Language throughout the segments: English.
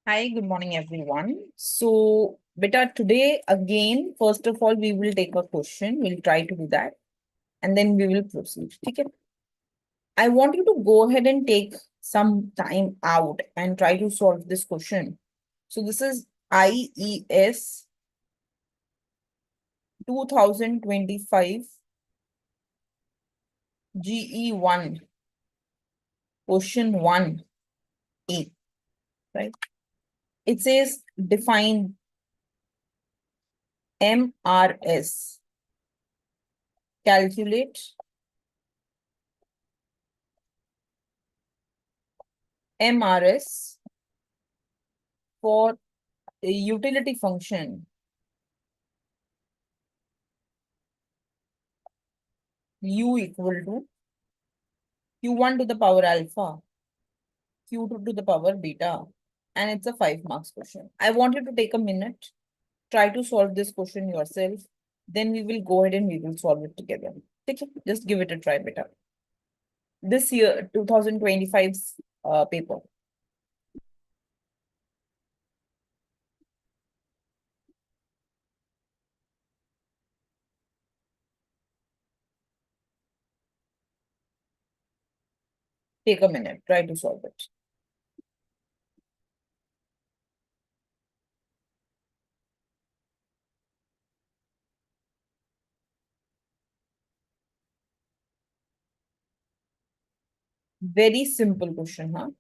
Hi, good morning, everyone. So, beta, today again, first of all, we will take a question. We'll try to do that, and then we will proceed. Okay. I want you to go ahead and take some time out and try to solve this question. So, this is IES 2025 GE1, question 1A, right? It says define MRS, calculate MRS for a utility function u equal to q1 to the power alpha, q2 to the power beta, and it's a 5 marks question. I want you to take a minute, try to solve this question yourself. Then we will go ahead and we will solve it together. Okay, just give it a try, beta. This year, 2025's paper. Take a minute, try to solve it. Very simple question, huh?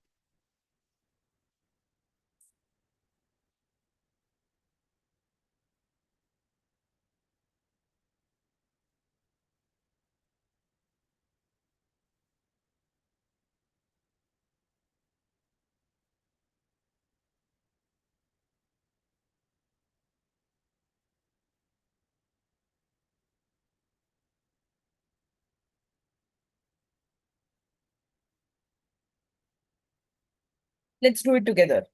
Let's do it together,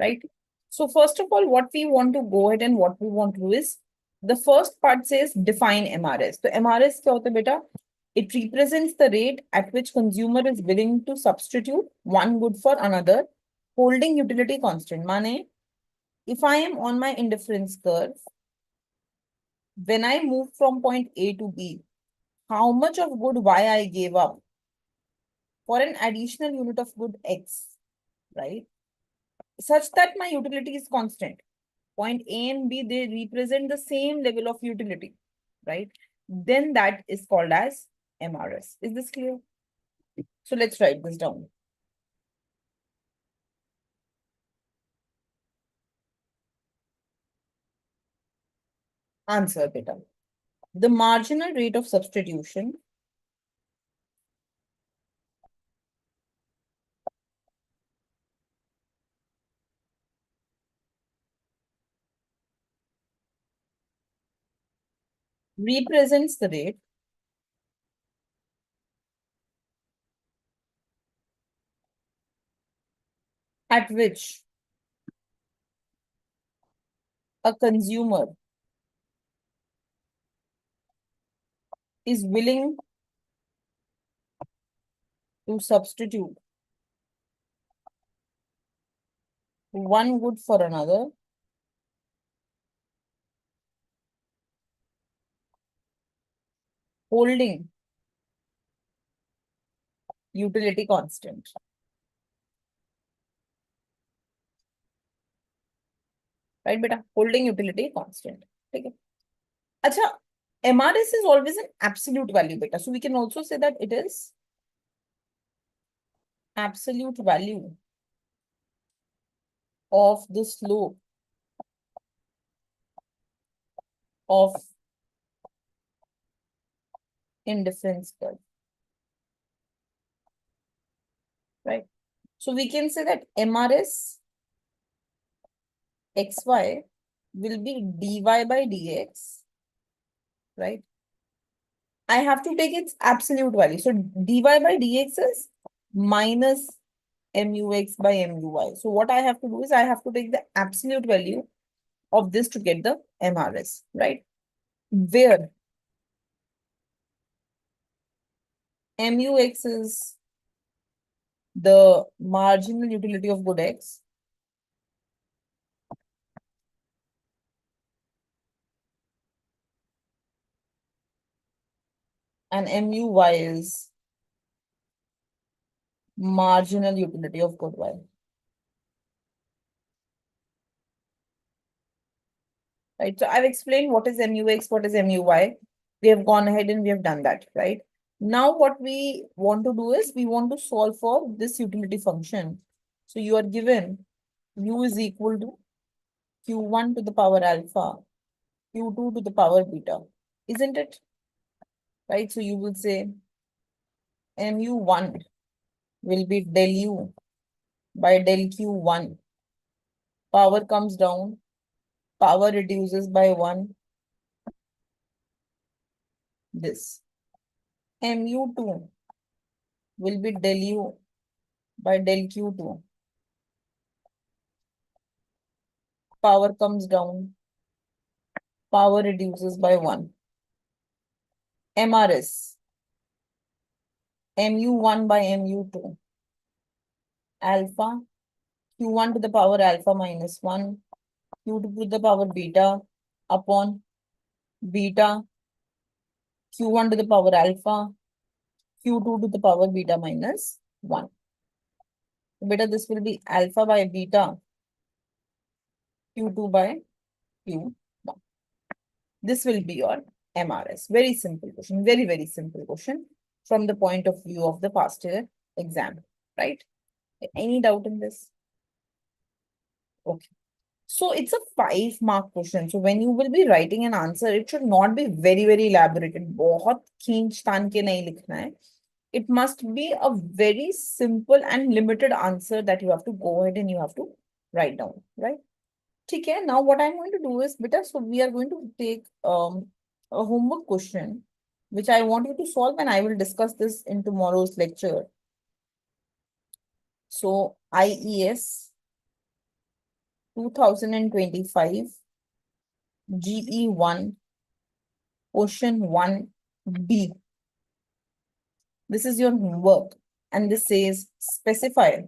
right? So first of all, what we want to go ahead and what we want to do is, the first part says define MRS. So MRS क्या होता है बेटा? It represents the rate at which consumer is willing to substitute one good for another, holding utility constant. माने, if I am on my indifference curve, when I move from point A to B, how much of good Y I gave up for an additional unit of good X, right? Such that my utility is constant. Point A and B, they represent the same level of utility, right? Then that is called as MRS. Is this clear? So let's write this down. Answer, beta. The marginal rate of substitution represents the rate at which a consumer is willing to substitute one good for another, holding utility constant. Right, beta? Holding utility constant. Okay. Acha, MRS is always an absolute value, beta. So we can also say that it is absolute value of the slope of indifference curve, right? So we can say that MRS xy will be dy by dx, right? I have to take its absolute value. So dy by dx is minus mux by muy. So what I have to do is I have to take the absolute value of this to get the MRS, right? Where MUX is the marginal utility of good X and MUY is marginal utility of goodwill. Right. So I've explained what is MUX, what is MUY. We have gone ahead and we have done that, right? Now what we want to do is we want to solve for this utility function. So you are given U is equal to Q1 to the power alpha, Q2 to the power beta, isn't it? Right. So you will say MU1 will be del U by del Q1. Power comes down, power reduces by 1. This MU2 will be del U by del Q2. Power comes down, power reduces by 1. MRS, MU1 by MU2. Alpha, Q1 to the power alpha minus 1, Q2 to the power beta upon beta, Q1 to the power alpha, Q2 to the power beta minus 1. Beta, this will be alpha by beta, Q2 by Q1. This will be your MRS. Very simple question. Very, very simple question from the point of view of the past year exam, right? Any doubt in this? Okay. So it's a 5-mark question. So when you will be writing an answer, it should not be very, very elaborated. बहुत खींच तान के नहीं लिखना है. It must be a very simple and limited answer that you have to go ahead and you have to write down, right? Okay, now what I'm going to do is, beta, so we are going to take a homework question, which I want you to solve, and I will discuss this in tomorrow's lecture. So IES 2025 GE1 question 1B. This is your homework, and this says specify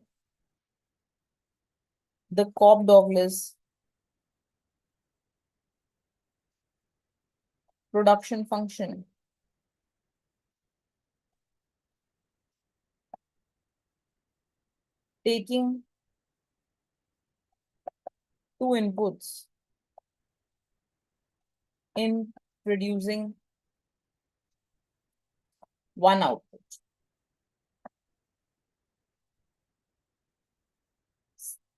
the Cobb-Douglas production function taking 2 inputs in producing 1 output.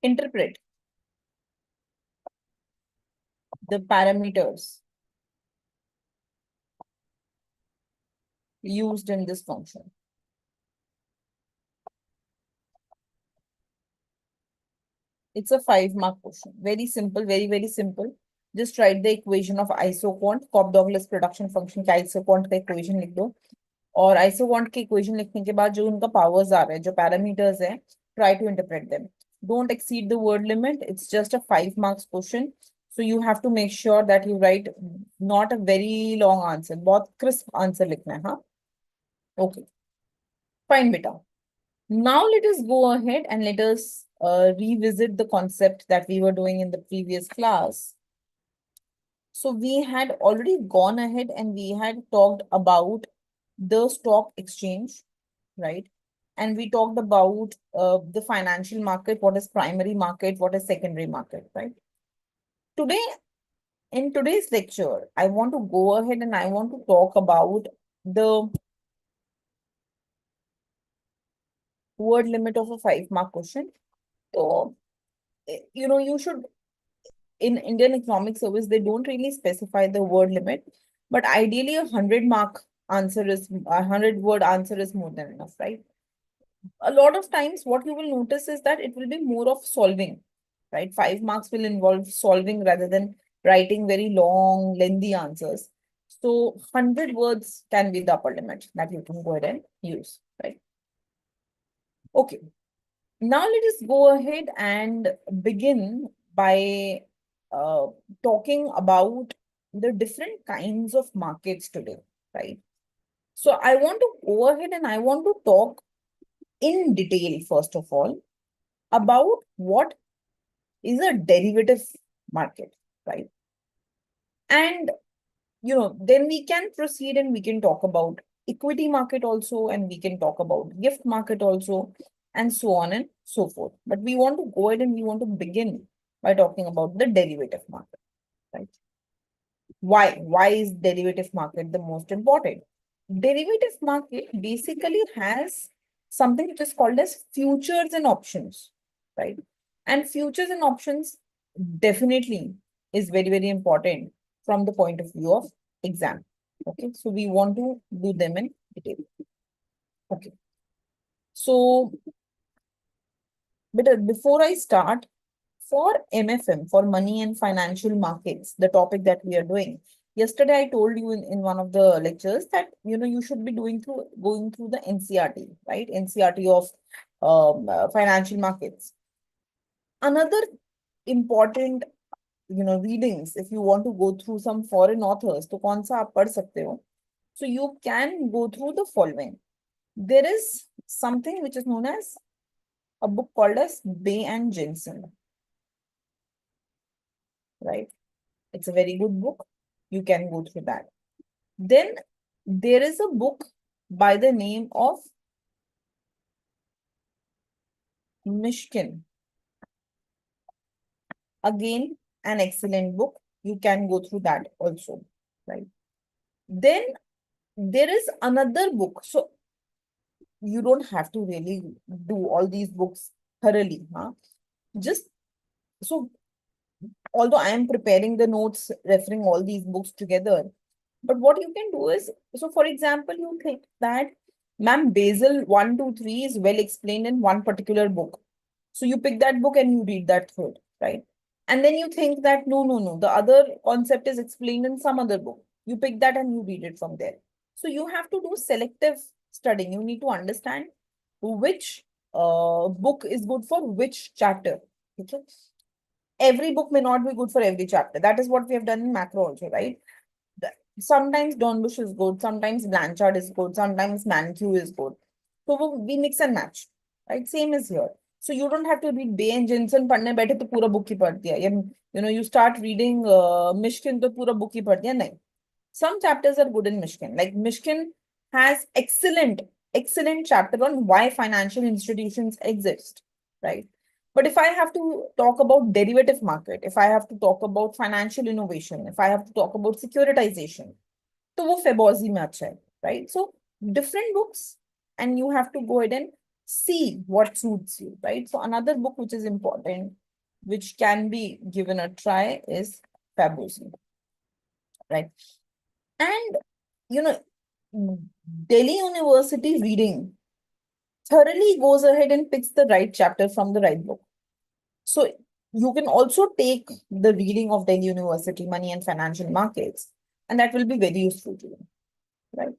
Interpret the parameters used in this function. It's a 5-mark question. Very simple, very, very simple. Just write the equation of isoquant, Cobb-Douglas production function का isoquant का equation लिख दो. और isoquant की equation लिखने के बाद जो उनका powers आ रहे हैं, जो parameters हैं, try to interpret them. Don't exceed the word limit. It's just a 5-mark question. So you have to make sure that you write not a very long answer. बहुत crisp answer लिखना है, हाँ? Okay. Fine, beta. Now let us go ahead and let us revisit the concept that we were doing in the previous class. So we had already gone ahead and we had talked about the stock exchange, right? And we talked about the financial market, what is primary market, what is secondary market, right? Today, in today's lecture, I want to go ahead and I want to talk about the word limit of a 5-mark question. So, you should, in Indian Economic Service, they don't really specify the word limit, but ideally a 100-mark answer is, a 100-word answer is more than enough, right? A lot of times what you will notice is that it will be more of solving, right? 5 marks will involve solving rather than writing very long, lengthy answers. So 100 words can be the upper limit that you can go ahead and use, right? Okay. Now let us go ahead and begin by talking about the different kinds of markets today, right? So I want to go ahead and I want to talk in detail, first of all, about what is a derivative market, right? And, then we can proceed and we can talk about equity market also, and we can talk about gift market also, and so on and so forth. But we want to go ahead and we want to begin by talking about the derivative market, right? Why? Why is derivative market the most important? Derivative market basically has something which is called as futures and options, right? And futures and options definitely is very, very important from the point of view of exam. Okay, so we want to do them in detail. Okay, so but before I start, for MFM, for money and financial markets, the topic that we are doing. Yesterday, I told you in one of the lectures that you should be going through the NCRT, right? NCRT of financial markets. Another important readings, if you want to go through some foreign authors, तो कौन सा आप पढ़ सकते हो? So you can go through the following. There is something which is known as a book called as Bay and Jensen, right? It's a very good book. You can go through that. Then there is a book by the name of Mishkin. Again, an excellent book. You can go through that also, right? Then there is another book. So you don't have to really do all these books thoroughly, huh? Just so although I am preparing the notes, referring all these books together, but what you can do is, so for example, you think that, ma'am, Basel 1, 2, 3 is well explained in one particular book. So you pick that book and you read that through it, right? And then you think that no, no, no, the other concept is explained in some other book. You pick that and you read it from there. So you have to do selective studying. You need to understand which book is good for which chapter. Okay. Every book may not be good for every chapter. That is what we have done in macro also, right? Sometimes Dornbush is good, sometimes Blanchard is good, sometimes Mankiw is good. So we mix and match, right? Same as here. So you don't have to read Bay and Jensen, पढ़ने बैठे तो पूरा book ही पढ़ दिया. You start reading Mishkin तो पूरा book ही पढ़ दिया. नहीं. Some chapters are good in Mishkin. Like Mishkin has excellent chapter on why financial institutions exist, right? But if I have to talk about derivative market, if I have to talk about financial innovation, if I have to talk about securitization, तो वो Febosi में अच्छा है, right? So different books, and you have to go ahead and see what suits you, right? So another book which is important, which can be given a try, is Febosi, right? And Delhi University reading thoroughly goes ahead and picks the right chapter from the right book. So you can also take the reading of Delhi University, Money and Financial Markets, and that will be very useful to you, right?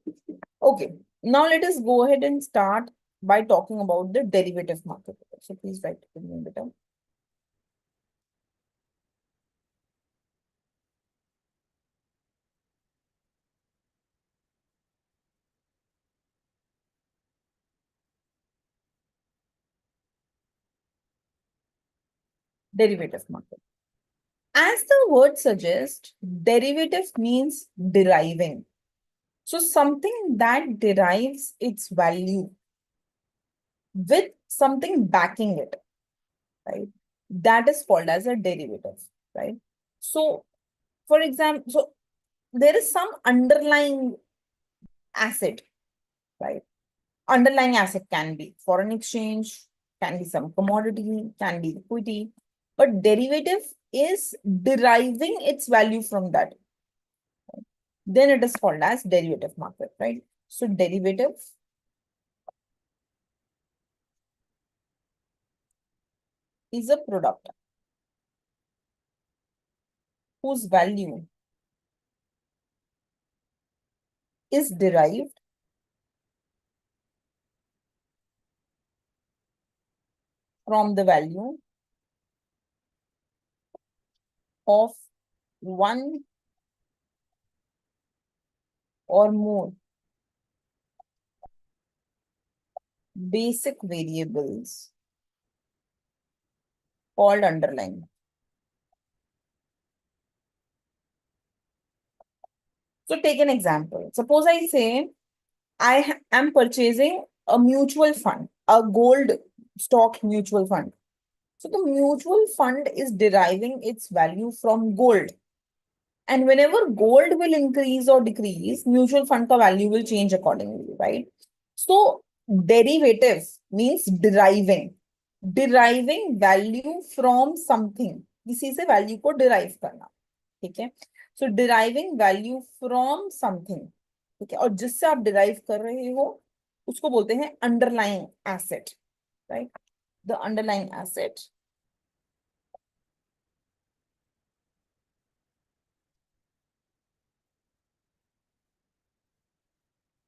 Okay, now let us go ahead and start by talking about the derivative market. So please write it in the term. Derivative market. As the word suggests, derivative means deriving. So something that derives its value with something backing it, right? That is called as a derivative, right? So, for example, so there is some underlying asset, right? Underlying asset can be foreign exchange, can be some commodity, can be equity, but derivative is deriving its value from that. Then it is called as derivative market, right? So derivative is a product whose value is derived from the value of one or more basic variables called underlying. So take an example. Suppose I say I am purchasing a mutual fund, a gold stock mutual fund. So the mutual fund is deriving its value from gold. And whenever gold will increase or decrease, mutual fund का value will change accordingly, right? So derivative means deriving. Deriving value from something. किसी से value को derive करना. ठीक है? So deriving value from something. ठीक है? और जिससे आप derive कर रहे हो, उसको बोलते हैं underlying asset, right? The underlying asset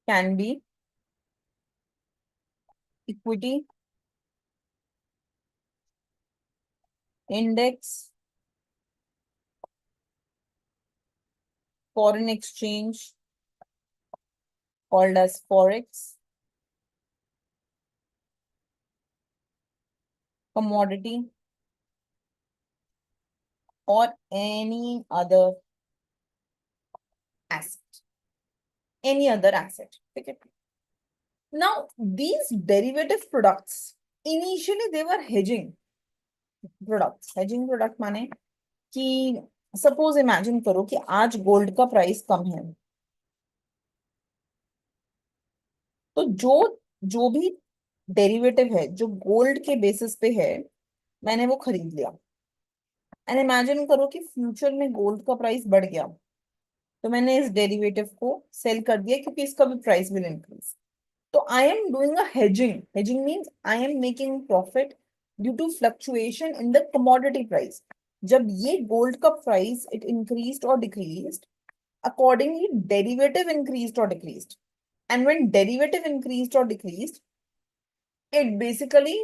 can be equity, index, foreign exchange called as forex, commodity, or any other asset. Any other asset. Okay. Now, these derivative products, initially they were hedging products. Hedging product माने कि suppose imagine करो कि आज gold का price कम है, तो जो जो भी डेरिवेटिव है जो गोल्ड के बेसिस पे है, मैंने वो खरीद लिया. एंड इमेजिन करो कि फ्यूचर में गोल्ड का प्राइस बढ़ गया, तो मैंने इस डेरिवेटिव को सेल कर दिया क्योंकि इसका भी प्राइस विल इंक्रीज. तो I am doing a hedging. Hedging means I am making profit due to fluctuation in the commodity price. जब ये गोल्ड का प्राइस इट इंक्रीज्ड और decreased, accordingly derivative increased or decreased. And when derivative increased or decreased, it basically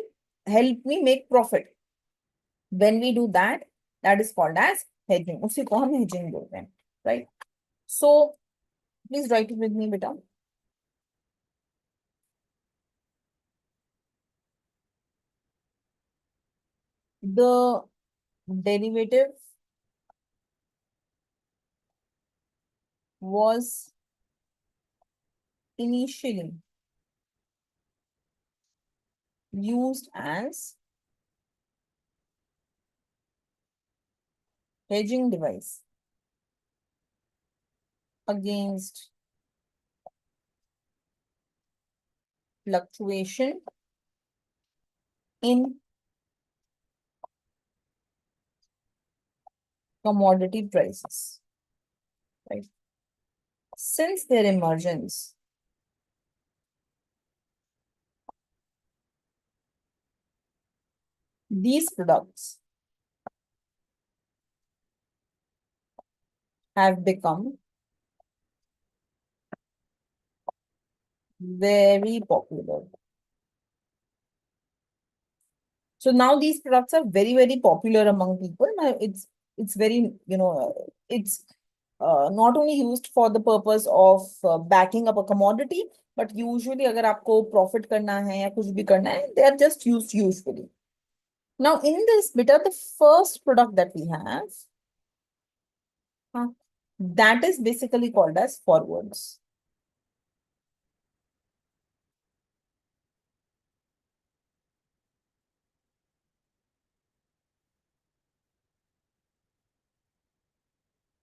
helped me make profit. When we do that, that is called as hedging. उसी को हम hedging बोलते हैं, right? So please write it with me, beta. The derivative was initially used as hedging device against fluctuation in commodity prices, right? Since their emergence, these products have become very popular. So now these products are very, very popular among people. Now it's very, it's not only used for the purpose of backing up a commodity, but usually अगर आपको profit करना है या कुछ भी करना है, they are just used usually. Now in this beta, the first product that we have, that is basically called as forwards.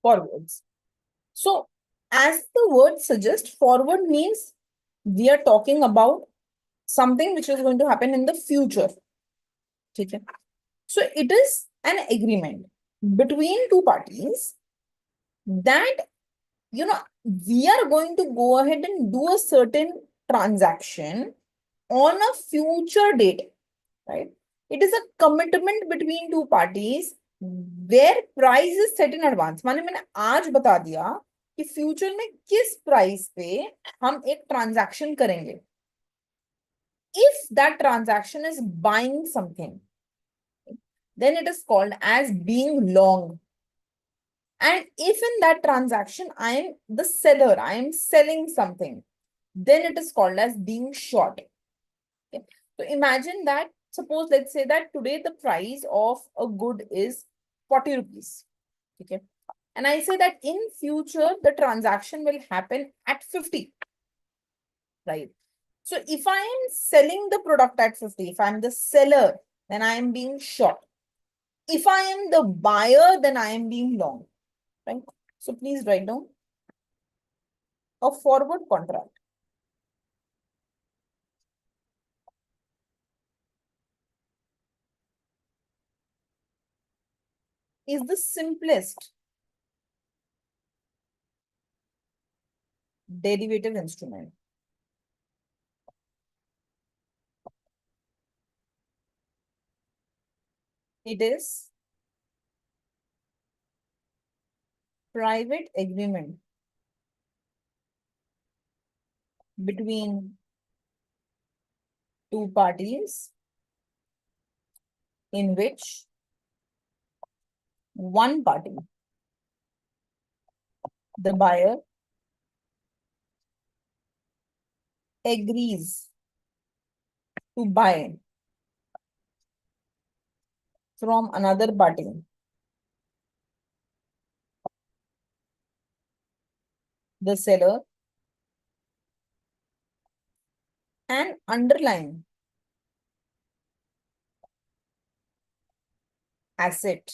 Forwards. So as the word suggests, forward means we are talking about something which is going to happen in the future. Okay. So it is an agreement between two parties that, we are going to go ahead and do a certain transaction on a future date, right? It is a commitment between two parties where price is set in advance. मैंने आज बता दिया कि future में किस price पे हम एक ट्रांजैक्शन करेंगे. If that transaction is buying something, then it is called as being long. And if in that transaction I am the seller, I am selling something, then it is called as being short. Okay. So imagine that, suppose let's say that today the price of a good is 40 rupees. Okay. And I say that in future the transaction will happen at 50. right? So if I am selling the product at 50, if I'm the seller, then I am being short. If I am the buyer, then I am being long, right? So please write down a forward contract is the simplest derivative instrument. It is private agreement between two parties in which one party, the buyer, agrees to buy from another party the seller and underlying asset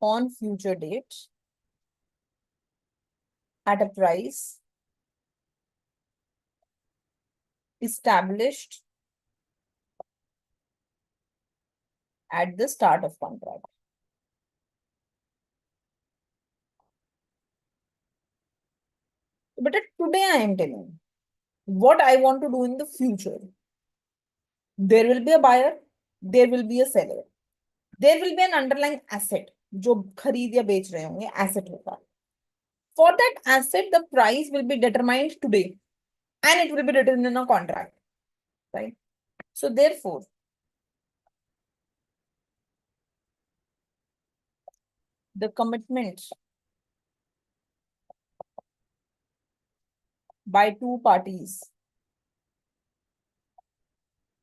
on future date at a price established at the start of contract. But today I am telling what I want to do in the future. There will be a buyer, there will be a seller, there will be an underlying asset जो खरीद या बेच रहे होंगे asset होगा. For that asset, the price will be determined today and it will be written in a contract, right? So therefore, the commitment by two parties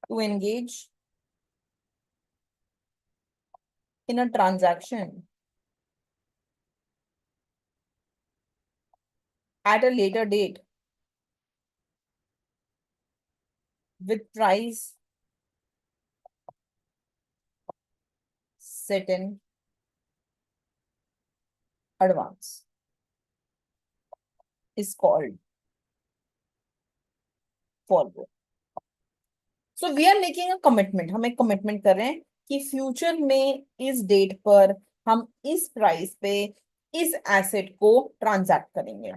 to engage in a transaction at a later date with price set in advance is called forward. So we are making a commitment. हम एक commitment कर रहे हैं कि future में इस date पर हम इस price पे इस asset को transact करेंगे.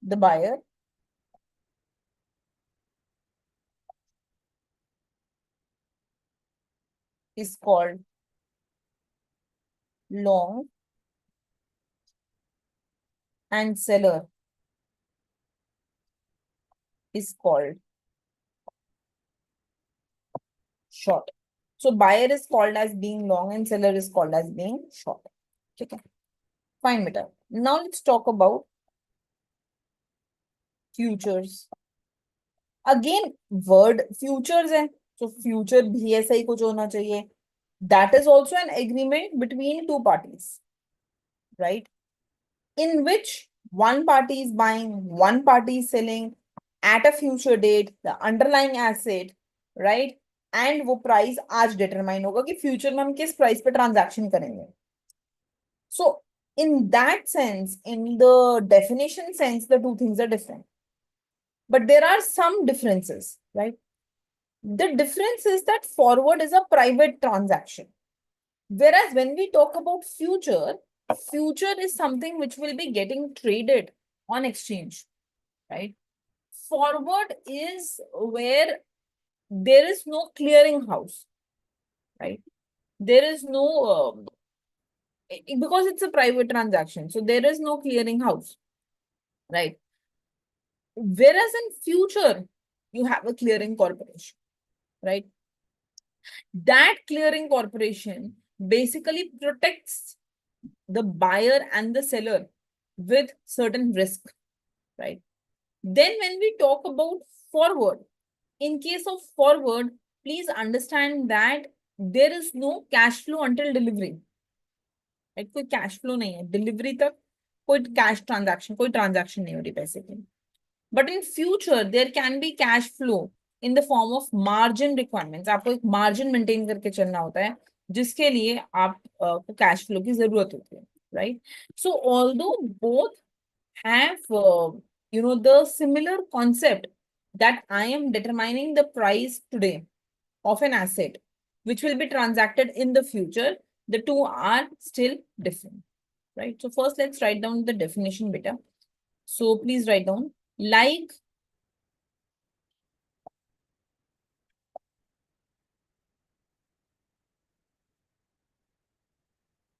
The buyer is called long and seller is called short. So buyer is called as being long and seller is called as being short. Okay, fine, beta. Now let's talk about futures. Again, word futures है, so future भी ऐसा ही कुछ होना चाहिए. That is also an agreement between two parties, right? In which one party is buying, one party is selling at a future date, the underlying asset, right? And वो price आज determine होगा कि future में हम किस price पे transaction करेंगे. So in that sense, in the definition sense, the two things are different. But there are some differences, right? The difference is that forward is a private transaction. Whereas when we talk about future, future is something which will be getting traded on exchange, right? Forward is where there is no clearing house, right? There is no, because it's a private transaction, so there is no clearing house, right? Whereas in future, you have a clearing corporation, right? That clearing corporation basically protects the buyer and the seller with certain risk, right? Then when we talk about forward, in case of forward, please understand that there is no cash flow until delivery. Right? कोई cash flow नहीं है. Delivery तक कोई cash transaction, कोई transaction नहीं हो रही पैसे की. But in future there can be cash flow in the form of margin requirements. आपको एक मार्जिन मेंटेन करके चलना होता है जिसके लिए आप को कैश फ्लो की जरूरत होती है, right. So although both have the similar concept that I am determining the price today of an asset which will be transacted in the future, the two are still different, right? So first let's write down the definition beta. So please write down like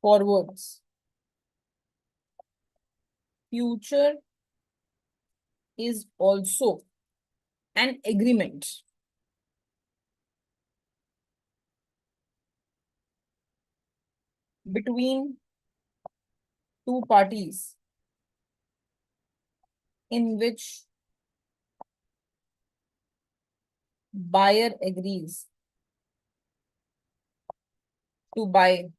forwards, future is also an agreement between two parties in which buyer agrees to buy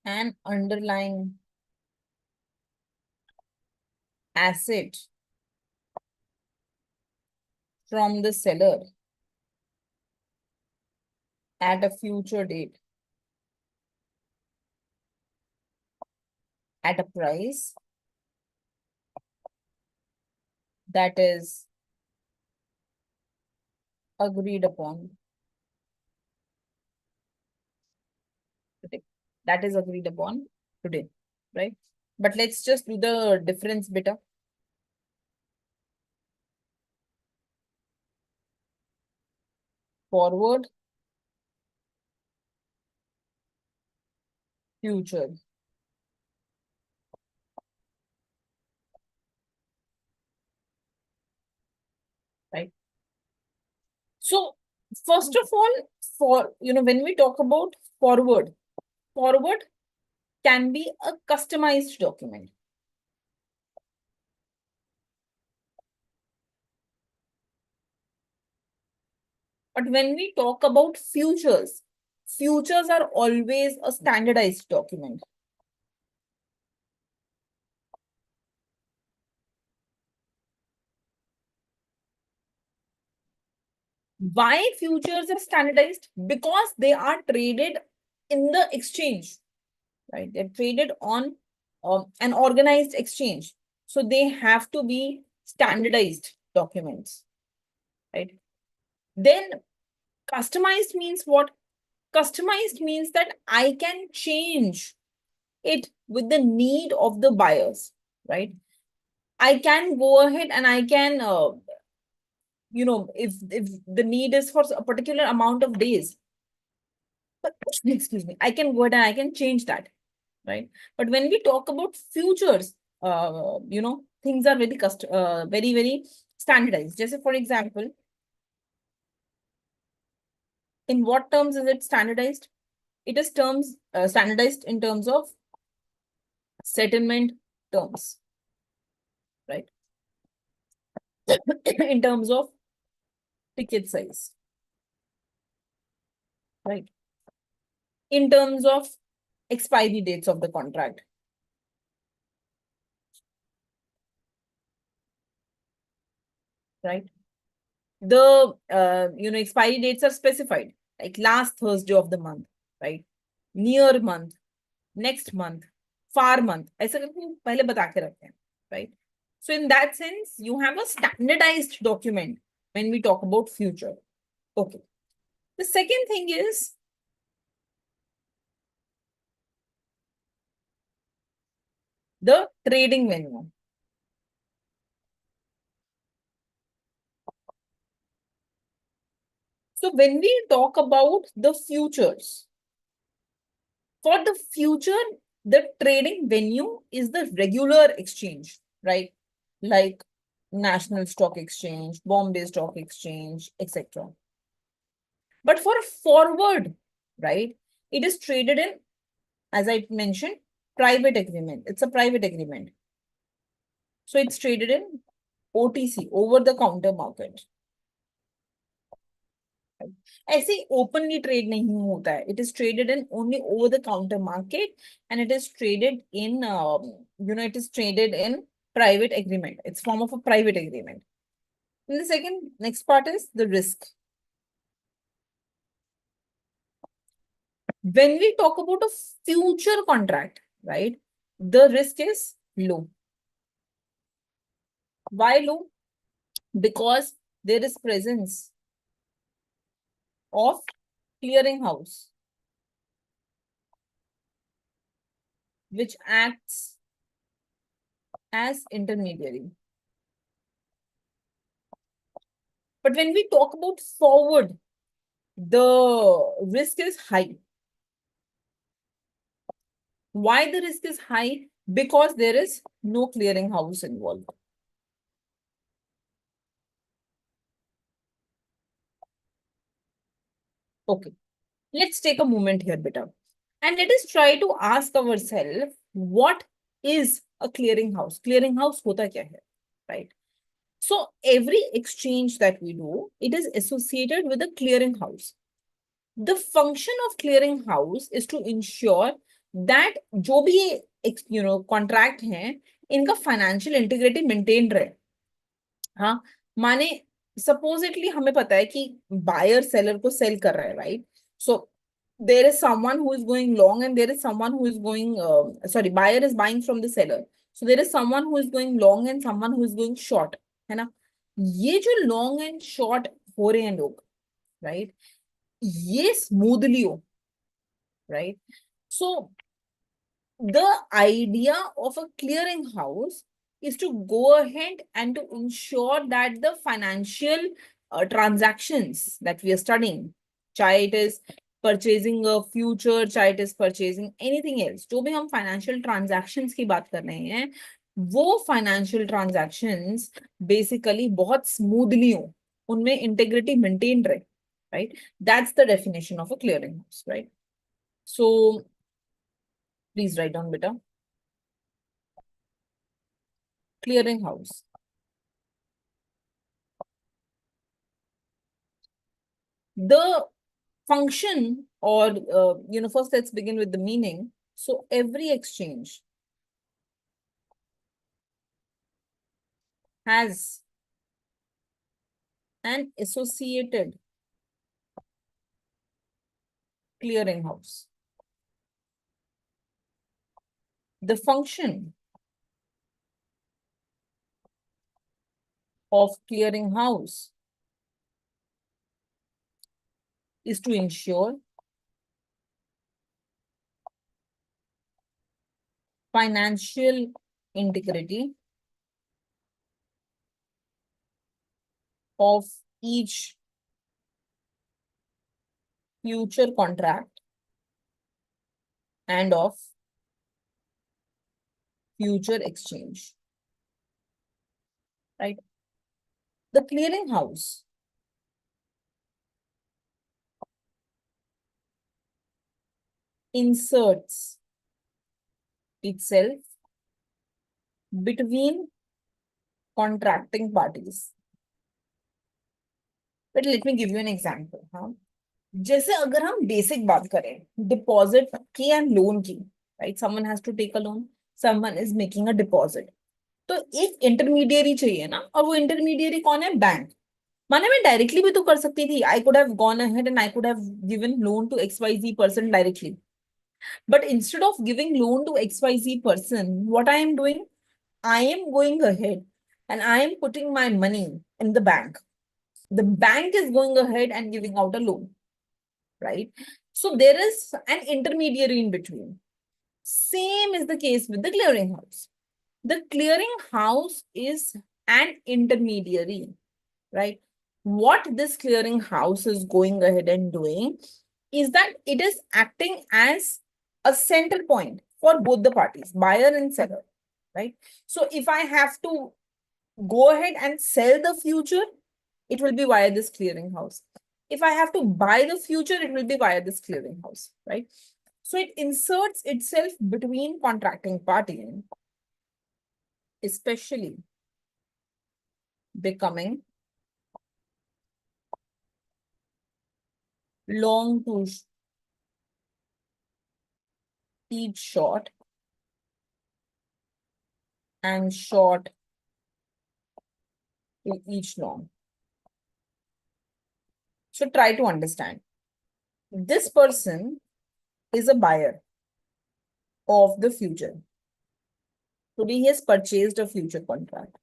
an underlying asset from the seller at a future date at a price that is agreed upon today. That is agreed upon today, right? But let's just do the difference beta. Forward, future. Right. So first of all, when we talk about forward, forward can be a customized document. But when we talk about futures, futures are always a standardized document. Why futures are standardized? Because they are traded in the exchange, right? They're traded on an organized exchange. So they have to be standardized documents, right? Then customized means what? Customized means that I can change it with the need of the buyers, right? I can go ahead and I can, if the need is for a particular amount of days, excuse me, I can go ahead and I can change that, right? But when we talk about futures, things are very, very standardized. Just for example, in what terms is it standardized? It is standardized in terms of settlement terms, right? In terms of ticket size, right? In terms of expiry dates of the contract, right? The expiry dates are specified, like last Thursday of the month, right? Near month, next month, far month. ऐसा करके पहले बता के रखते हैं, right? So in that sense, you have a standardized document when we talk about future. Okay. The second thing is the trading venue. So when we talk about the futures, for the future, the trading venue is the regular exchange, right? Like National Stock Exchange, Bombay Stock Exchange, etc. But for forward, right, it is traded in, as I mentioned, private agreement. It's a private agreement. So it's traded in OTC, over the counter market. ऐसे openly trade नहीं होता है. It is traded in only over the counter market and it is traded in it is traded in private agreement. It's form of a private agreement. And the next part is the risk. When we talk about a future contract, right, the risk is low. Why low? Because there is presence of clearinghouse, which acts as intermediary. But when we talk about forward, the risk is high. Why the risk is high? Because there is no clearinghouse involved. Okay, let's take a moment here, beta. And let us try to ask ourselves, what is a clearinghouse? Clearinghouse hota kya hai, right? So every exchange that we do, it is associated with a clearinghouse. The function of clearinghouse is to ensure that जो भी contract हैं, इनका financial integrity maintained रहे. हाँ, माने supposedly हमें पता है कि buyer seller को sell कर रहा है, right? So there is someone who is going long and there is someone who is going buyer is buying from the seller. So there is someone who is going long and someone who is going short, है ना? ये जो long and short हो रहे हैं लोग, right? ये smoothly हो, right? So the idea of a clearinghouse is to go ahead and to ensure that the financial transactions that we are studying, चाहे it is purchasing a future, चाहे it is purchasing anything else, जो भी हम financial transactions की बात कर रहे हैं, वो financial transactions basically बहुत smoothly हो, उनमें integrity maintained रहे, right? That's the definition of a clearinghouse, right? So please write down, beta. Clearinghouse. The function, or first let's begin with the meaning. So every exchange has an associated clearinghouse. The function of clearinghouse is to ensure financial integrity of each future contract and of future exchange, right? The clearinghouse inserts itself between contracting parties. But let me give you an example. हाँ, जैसे अगर हम basic बात करें deposit की and loan की, right? Someone has to take a loan, someone is making a deposit, तो एक इंटरमीडियरी चाहिए ना, और वो इंटरमीडियरी कौन है? बैंक. माने मैं डायरेक्टली भी तो कर सकती थी. I could have gone ahead and I could have given loan to XYZ person directly. But instead of giving loan to XYZ person, what I am doing? I am going ahead and I am putting my money in the bank. The bank is going ahead and giving out a loan, right? So there is an intermediary in between. Same is the case with the clearinghouse. The clearinghouse is an intermediary, right? What this clearinghouse is going ahead and doing is that it is acting as a center point for both the parties, buyer and seller, right? So if I have to go ahead and sell the future, it will be via this clearinghouse. If I have to buy the future, it will be via this clearinghouse, right? So it inserts itself between contracting party, especially becoming long to each short and short to each long. So try to understand. This person is a buyer of the future. Today he has purchased a future contract.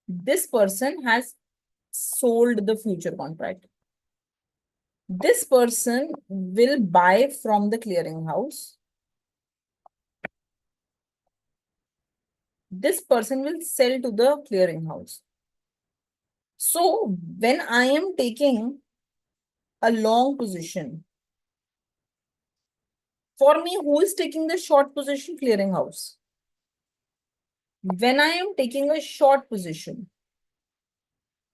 This person has sold the future contract. This person will buy from the clearinghouse. This person will sell to the clearinghouse. So when I am taking a long position, for me, who is taking the short position? Clearinghouse. When I am taking a short position,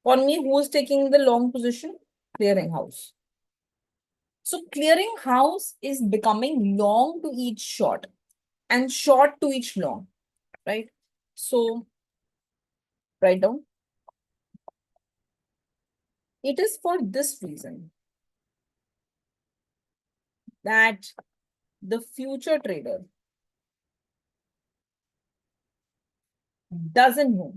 for me, who is taking the long position? Clearinghouse. So clearinghouse is becoming long to each short and short to each long, right? So write down. It is for this reason that the future trader doesn't know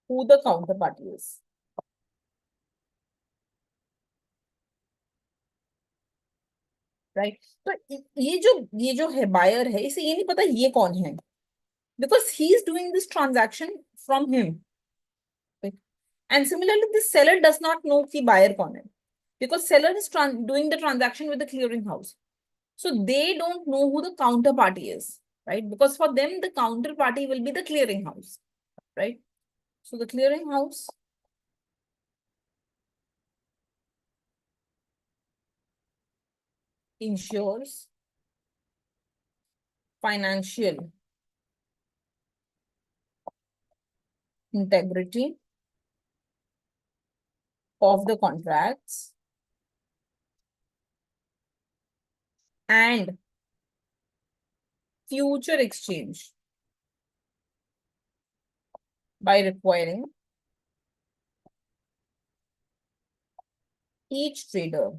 who the counterparty is. Right? तो ये जो है buyer है, इसे ये नहीं पता ये कौन है, because he is doing this transaction from him. Right? And similarly, the seller does not know कि buyer कौन है, because seller is doing the transaction with the clearinghouse. So they don't know who the counterparty is, right? Because for them, the counterparty will be the clearinghouse, right? So the clearinghouse ensures financial integrity of the contracts and future exchange by requiring each trader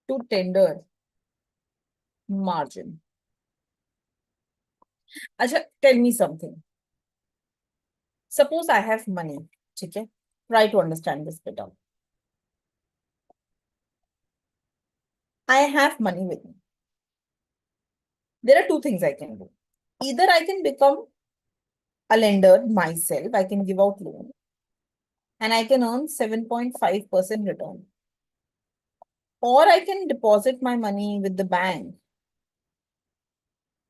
to tender margin. Acha, tell me something. Suppose I have money, okay? Try to understand this better. I have money with me. There are two things I can do. Either I can become a lender myself, I can give out loan, and I can earn 7.5% return. Or I can deposit my money with the bank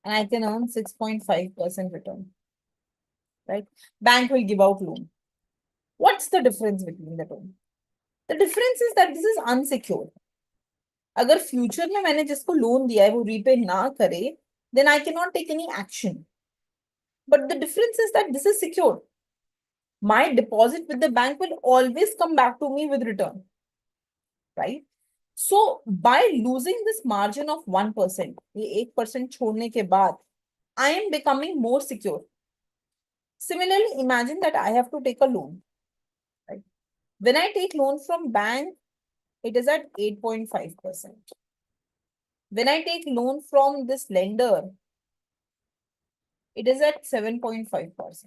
and I can earn 6.5% return. Right? Bank will give out loan. What's the difference between the two? The difference is that this is unsecured. अगर future में मैंने जिसको loan दिया है वो repay ना करे, then I cannot take any action. But the difference is that this is secured. My deposit with the bank will always come back to me with return. Right? So by losing this margin of 1%, ये 1% छोड़ने के बाद, I am becoming more secure. Similarly, imagine that I have to take a loan. Right? When I take loan from bank, it is at 8.5%. When I take loan from this lender, it is at 7.5%.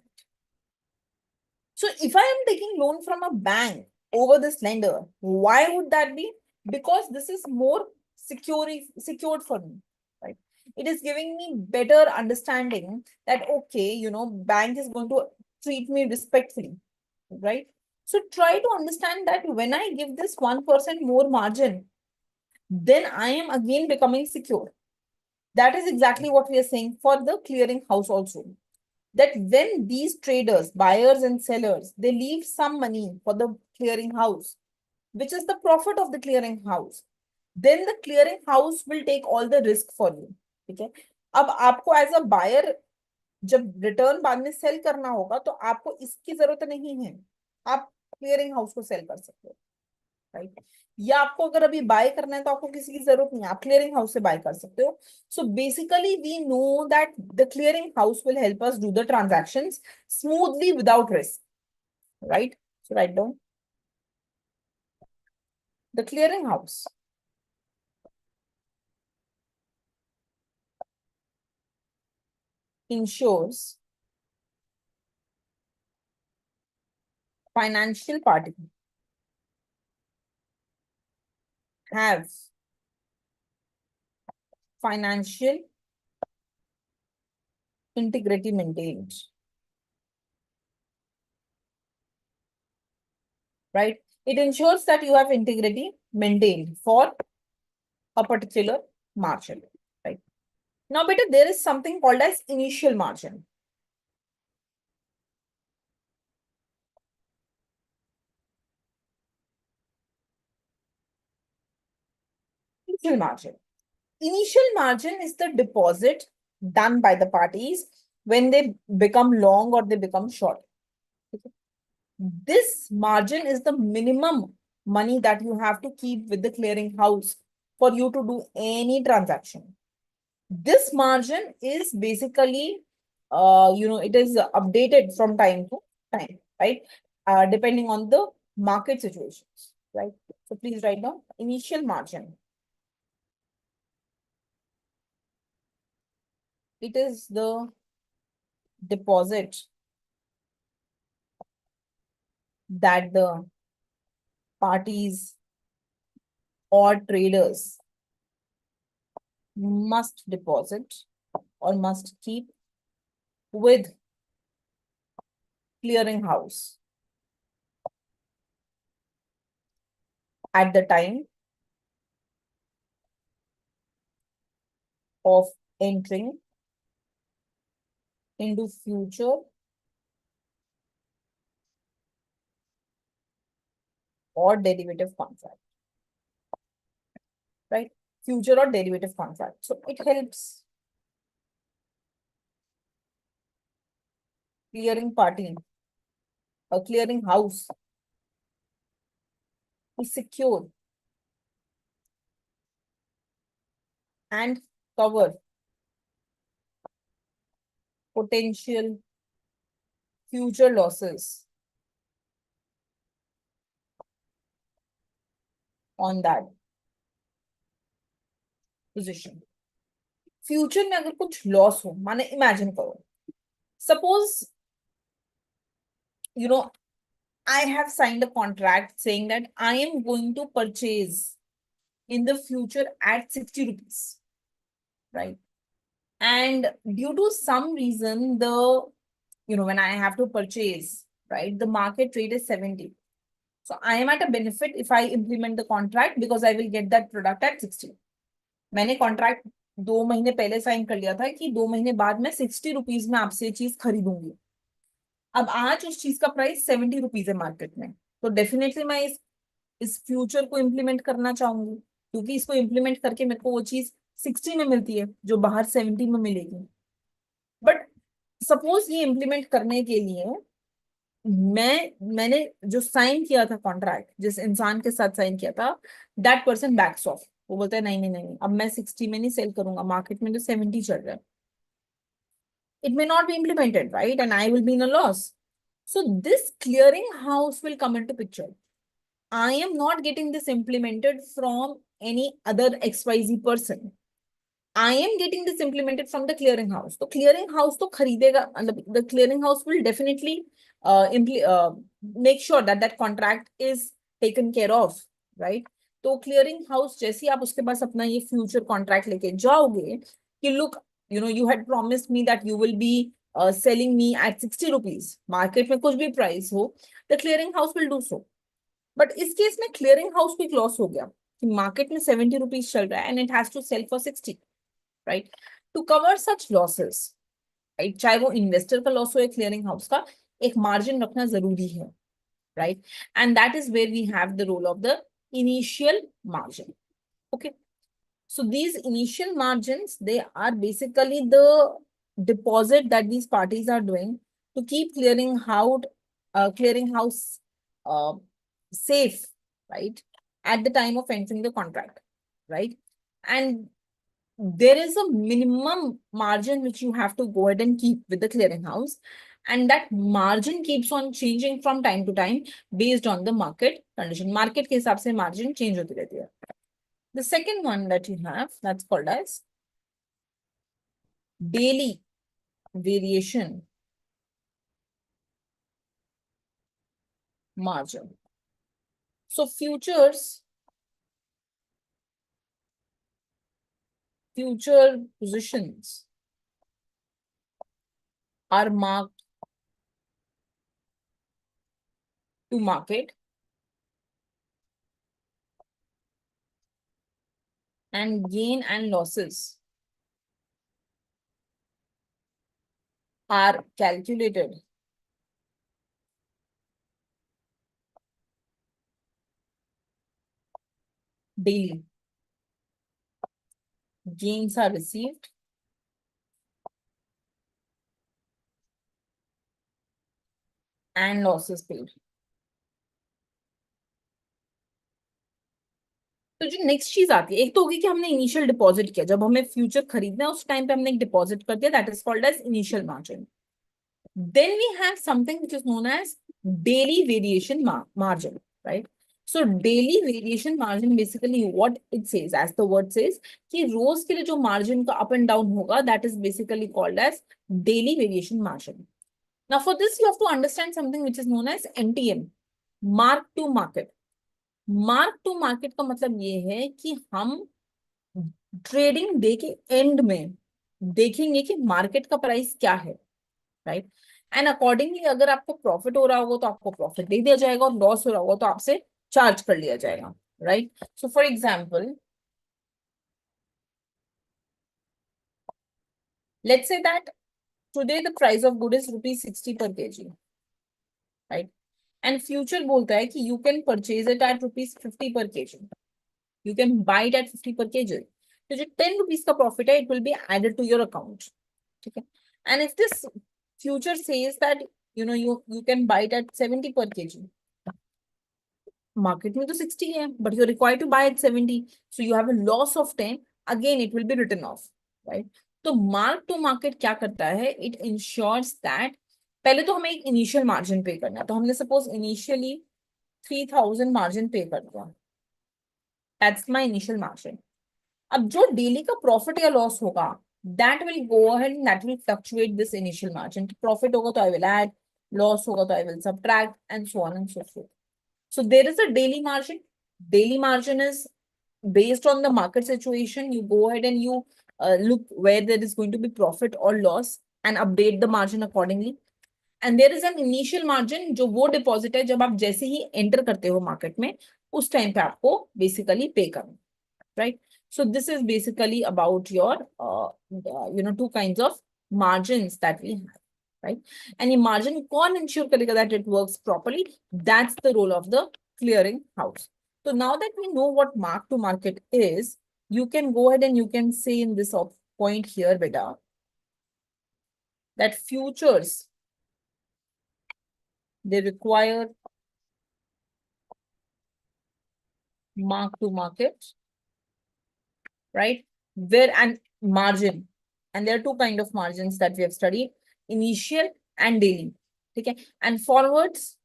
So if I am taking loan from a bank over this lender, why would that be? Because this is more secured for me, right? It is giving me better understanding that, okay, bank is going to treat me respectfully, right? So try to understand that when I give this 1% more margin, then I am again becoming secure. That is exactly what we are saying for the clearing house also. That when these traders, buyers and sellers, they leave some money for the clearing house, which is the profit of the clearing house, then the clearing house will take all the risk for you. ठीक है? अब आपको as a buyer जब return बाद में cell करना होगा तो आपको इसकी जरूरत नहीं है, आप क्लियरिंग हाउस को सेल कर सकते हो. राइट। या आपको अगर अभी बाय करना है तो आपको किसी की जरूरत नहीं है, आप क्लियरिंग हाउस से बाय कर सकते हो। So basically we know that the clearing house will help us do the transactions smoothly without risk, right. So write down the clearing house ensures financial party have financial integrity maintained, right? It ensures that you have integrity maintained for a particular margin, right? Now, beta, there is something called as initial margin. Initial margin. Initial margin is the deposit done by the parties when they become long or they become short. This margin is the minimum money that you have to keep with the clearing house for you to do any transaction. This margin is basically, it is updated from time to time, right? Depending on the market situations, right? So please write down initial margin. It is the deposit that the parties or traders must deposit or must keep with clearing house at the time of entering into future or derivative contract, right? Future or derivative contract. So it helps clearing party, a clearing house to secure and cover potential future losses on that position. Future में अगर कुछ loss हो, माने imagine करो, suppose I have signed a contract saying that I am going to purchase in the future at 60 rupees, right? And due to some reason, when I have to purchase, right, the market rate is 70. So I am at a benefit if I implement the contract because I will get that product at 60. मैंने contract 2 महीने पहले sign कर लिया था कि 2 महीने बाद मैं 60 रुपीज में आपसे चीज खरीदूंगी। अब आज उस चीज का प्राइस 70 रुपीज है मार्केट में, तो डेफिनेटली मैं इस फ्यूचर को इम्प्लीमेंट करना चाहूंगी, क्योंकि इसको इम्प्लीमेंट करके मेरे को वो चीज 60 में मिलती है जो बाहर 70 में मिलेगी। बट सपोज ये इम्प्लीमेंट करने के लिए मैंने जो साइन किया था कॉन्ट्रैक्ट, जिस इंसान के साथ साइन किया था, दैट पर्सन बैक्स ऑफ। वो बोलता है नहीं नहीं नहीं, अब मैं 60 में नहीं सेल करूंगा, मार्केट में जो 70 चल रहा है। It may not be implemented, right? And I will be in a loss. So this clearing house will come into picture. I am not getting this implemented from any other XYZ person. I am getting this implemented from the clearing house. So clearing house to kharidega, the clearing house will definitely make sure that that contract is taken care of, right? तो clearing house जैसे आप उसके पास अपना ये future contract लेके जाओगे कि look, you had promised me that you will be selling me at 60 rupees, market में कुछ भी प्राइस हो, the clearing house will do so. But इस केस में क्लियरिंग हाउस को एक लॉस हो गया कि मार्केट में 70 रुपीज चल रहा है and it has to sell for 60, right? To cover such losses, right, चाहे वो इन्वेस्टर का लॉस हो या क्लियरिंग हाउस का, एक मार्जिन रखना जरूरी है, right? And that is where we have the role of the initial margin. Okay. So these initial margins, they are basically the deposit that these parties are doing to keep clearing house safe, right? at the time of entering the contract, right? And there is a minimum margin which you have to go ahead and keep with the clearinghouse. And that margin keeps on changing from time to time based on the market condition. Market के हिसाब से margin change होती रहती है. The second one that you have, that's called as daily variation margin. So future positions are marked to market and gain and losses are calculated daily. Gains are received and losses paid. तो जो next चीज आती है, एक तो होगी कि हमने इनिशियल डिपॉजिट किया, जब हमें फ्यूचर खरीदना है उस टाइम पे हमने एक डिपॉजिट कर दिया, that is called as initial margin. Then we have something which is known as daily variation margin, right? So daily variation margin, basically what it says, as the word says, कि रोज के लिए जो margin का up and down होगा, that is basically called as daily variation margin. Now for this you have to understand something which is known as MTM, mark to market. Mark to market का मतलब ये है कि हम trading day के and में देखेंगे कि मार्केट का प्राइस क्या है, राइट? एंड अकॉर्डिंगली अगर आपको प्रॉफिट हो रहा होगा तो आपको प्रॉफिट दे दिया जाएगा, और लॉस हो रहा होगा तो आपसे चार्ज कर लिया जाएगा, right? So for example, let's say that today the price of good is ₹60 per kg, right? And future बोलता है कि you can purchase it at ₹50 per kg. You can buy it at 50 per kg. तो जो 10 rupees का profit है, it will be added to your account. ठीक है? And if this future says that you can buy it at 70 per kg, market में तो 60 है, but you're required to buy at 70, so you have a loss of 10. Again, it will be written off, right? तो mark to market क्या करता है? It ensures that पहले तो हमें एक इनिशियल मार्जिन पे करना है, तो हमने सपोज इनिशियली 3000 मार्जिन पे कर दिया, दैट्स माय इनिशियल मार्जिन. अब जो डेली का प्रॉफिट या लॉस होगा, that will go ahead and that will fluctuate this initial margin. Profit होगा तो आई विल ऐड, लॉस होगा तो I will subtract, and so on and so fourth. So there is a daily margin. Daily margin is based on the market situation. You go ahead and you look where there is going to be profit or loss and update the margin accordingly. And there is an initial margin, जो वो deposit है जब आप जैसे ही enter करते हो market में, उस टाइम पे आपको बेसिकली पे करना, right? So this is basically about your two kinds of margins that we have, right? And ये margin कौन ensure करेगा that it works properly? That's the role of the clearing house. So now that we know what mark to market is, you can go ahead and you can say in this point here, beta, that futures, they require mark to market, right? Where and margin, and there are two kind of margins that we have studied, initial and daily. Okay, and forwards,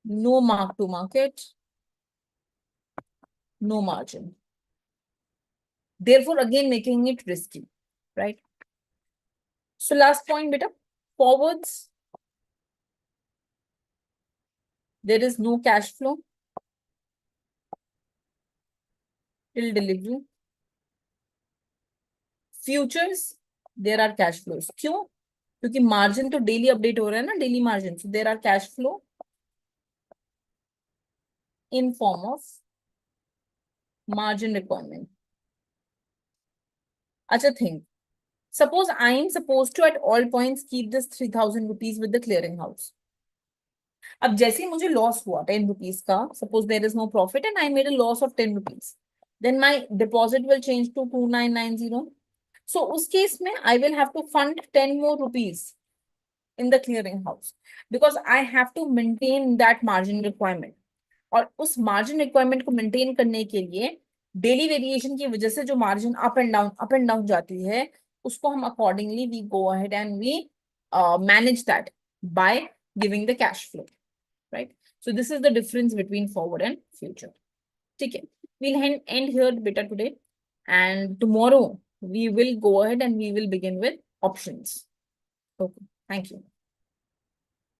no mark to market, no margin, therefore again making it risky, right? So last point, beta, forwards, there is no cash flow till delivery. Futures, there are cash flows. क्यों? क्योंकि margin तो daily update हो रहा है ना, daily margin. So there are cash flow in form of margin requirement. Acha, think. Suppose I am supposed to at all points keep this 3000 rupees with the clearing house. अब जैसे ही मुझे loss हुआ 10 rupees का, suppose there is no profit and I made a loss of 10 rupees, then my deposit will change to 2990. So उस case में I will have to fund 10 more rupees in the clearing house because I have to maintain that margin requirement. और उस margin requirement को maintain करने के लिए daily variation की वजह से जो मार्जिन अप एंड डाउन जाती है, उसको हम accordingly we go ahead and we manage that by giving the cash flow, right? So this is the difference between forward and future. ठीक है, we'll end here beta today, and tomorrow we will go ahead and we will begin with options. Okay, thank you.